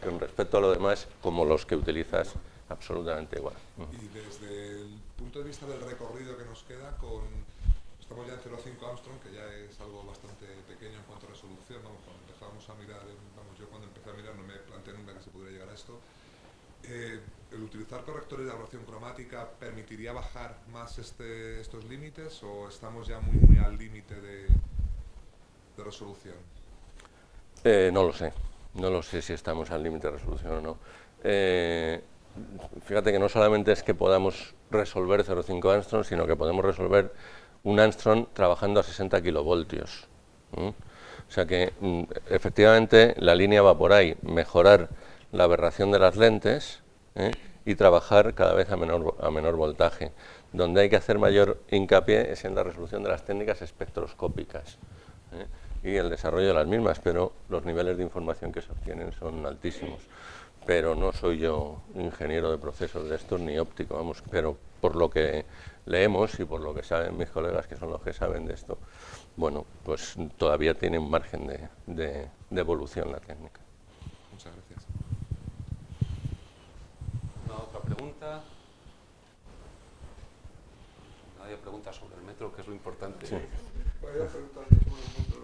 con respecto a lo demás, como los que utilizas, absolutamente igual. Y desde el punto de vista del recorrido que nos queda, estamos ya en 0,5 Armstrong, que ya es algo bastante pequeño en cuanto a resolución, ¿no? Cuando empezamos vamos a mirar, vamos, yo cuando empecé a mirar no me planteé nunca que se pudiera llegar a esto. ¿El utilizar correctores de aberración cromática permitiría bajar más estos límites o estamos ya muy al límite de resolución? No lo sé. No lo sé si estamos al límite de resolución o no. Fíjate que no solamente es que podamos resolver 0,5 Angstrom, sino que podemos resolver un Angstrom trabajando a 60 kilovoltios. O sea que efectivamente la línea va por ahí, mejorar la aberración de las lentes y trabajar cada vez a menor voltaje. Donde hay que hacer mayor hincapié es en la resolución de las técnicas espectroscópicas y el desarrollo de las mismas, pero los niveles de información que se obtienen son altísimos. Pero no soy yo ingeniero de procesos de estos ni óptico, vamos, pero por lo que leemos y por lo que saben mis colegas, que son los que saben de esto, bueno, pues todavía tiene un margen de evolución la técnica. Muchas gracias. ¿Una otra pregunta? Nadie pregunta sobre el metro, que es lo importante. Sí. Voy a preguntar sobre el metro.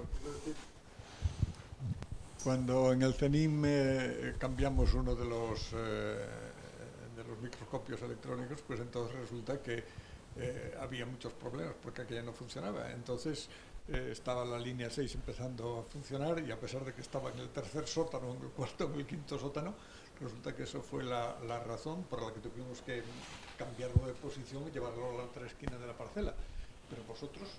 Cuando en el CENIM cambiamos uno de los microscopios electrónicos, pues entonces resulta que había muchos problemas porque aquella no funcionaba. Entonces estaba la línea 6 empezando a funcionar y a pesar de que estaba en el tercer sótano, en el cuarto, en el quinto sótano, resulta que eso fue la razón por la que tuvimos que cambiarlo de posición y llevarlo a la otra esquina de la parcela. Pero vosotros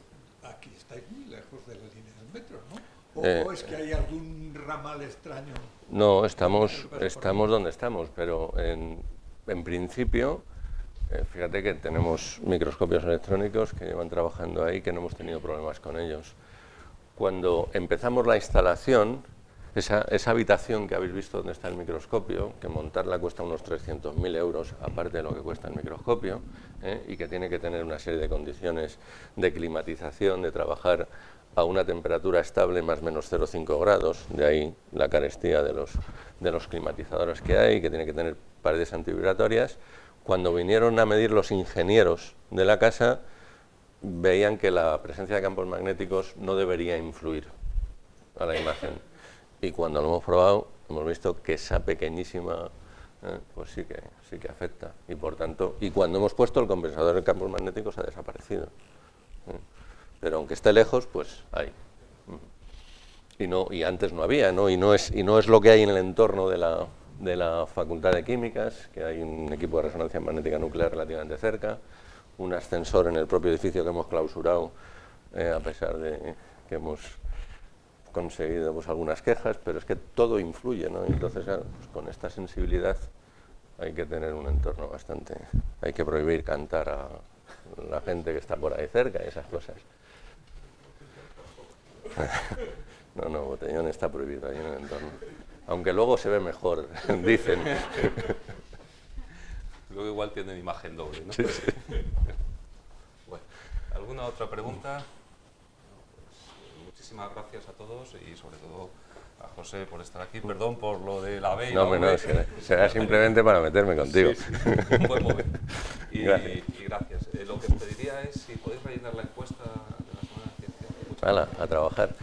aquí estáis muy lejos de la línea del metro, ¿no? ¿O es que hay algún ramal extraño? No, estamos donde estamos, pero en principio, fíjate que tenemos microscopios electrónicos que llevan trabajando ahí, que no hemos tenido problemas con ellos. Cuando empezamos la instalación, esa habitación que habéis visto donde está el microscopio, que montarla cuesta unos 300.000 euros, aparte de lo que cuesta el microscopio, y que tiene que tener una serie de condiciones de climatización, de trabajar a una temperatura estable más o menos 0,5 grados, de ahí la carestía de los climatizadores que hay, que tiene que tener paredes antivibratorias. Cuando vinieron a medir los ingenieros de la casa, veían que la presencia de campos magnéticos no debería influir a la imagen. Y cuando lo hemos probado, hemos visto que esa pequeñísima, pues sí que afecta. Y por tanto, y cuando hemos puesto el compensador de campos magnéticos ha desaparecido. Pero aunque esté lejos, pues hay. Y antes no había, ¿no? Y no es lo que hay en el entorno de la Facultad de Químicas, que hay un equipo de resonancia magnética nuclear relativamente cerca, un ascensor en el propio edificio que hemos clausurado, a pesar de que hemos conseguido pues algunas quejas, pero es que todo influye, ¿no? Entonces, claro, pues con esta sensibilidad hay que tener un entorno bastante... Hay que prohibir cantar a la gente que está por ahí cerca y esas cosas. No, Botellón está prohibido ahí en el entorno. Aunque luego se ve mejor, dicen. Luego igual tienen imagen doble, ¿no? Sí, sí. Bueno, ¿alguna otra pregunta? Muchísimas gracias a todos y sobre todo a José por estar aquí. Perdón por lo de la B y No, la V. será simplemente para meterme contigo. Sí, un buen momento. Gracias. Y gracias. Lo que os pediría es si podéis rellenar la encuesta de la Semana de Ciencia. Hala, a trabajar.